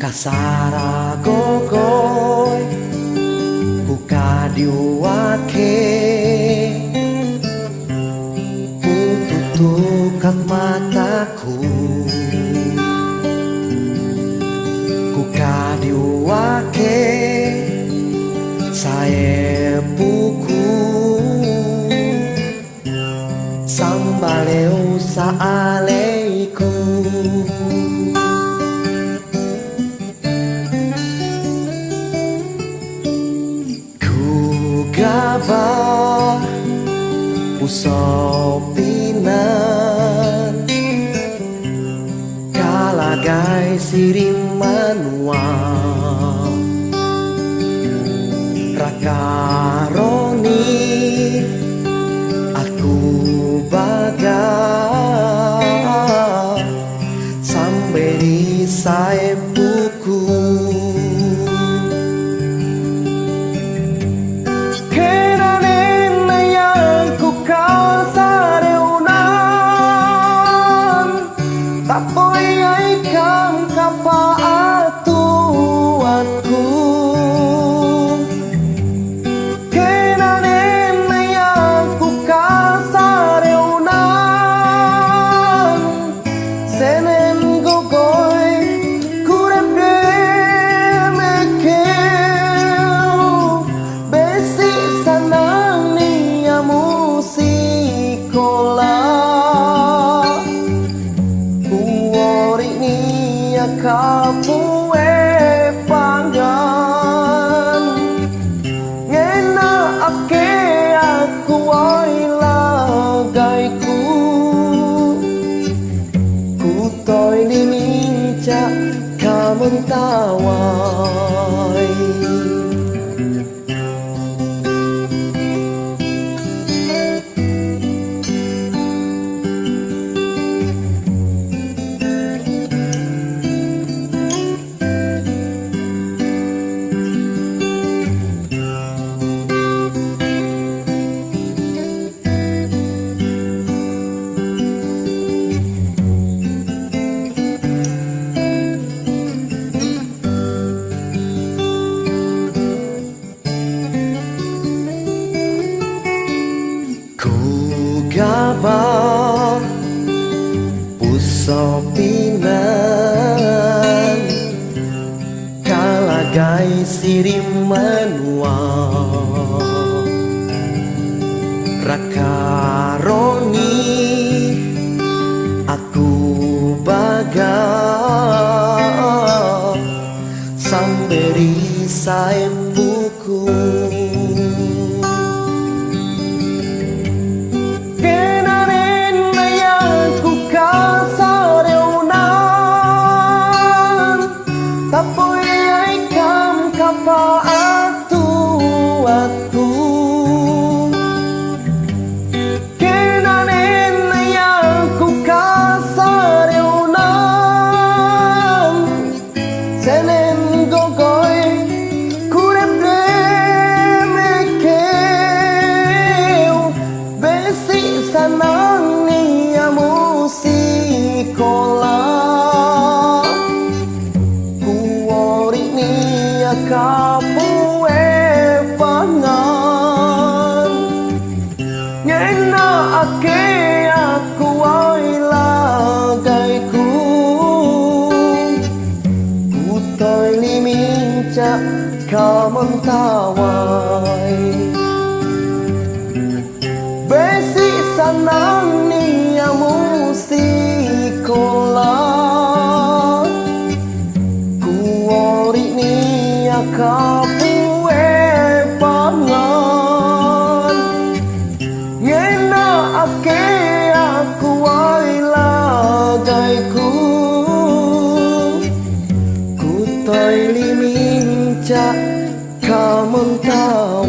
Kasara gogoy buka diuake tutup mataku buka diuake saya buku sambaleu saaleiku gabah usopinan kalagai sirimanwa rakaroni aku baga sampai di saepuku Tapoy ay kam kapaatuanku Kenanen na yaku kasareunan Senen gogoy kurep demekeu Besi sanang niya musikola kamu pangan ngena ake aku ay lagayku kutoy liminca kamantaway gabah usopinan kalagai sirimanwa rakaroni aku baga samberi saepuku Tapoy ay kam kapaatuanku Kenanen na yaku kasareunan Senen gogoy kurep demekeu Besi sanang niya musikola kamu pangan ngena ake aku ay lagayku kutoy liminca kamantaway besi sanang niya musikola kamu pangan ngena ake aku ay lagayku kutoy liminca kamantaway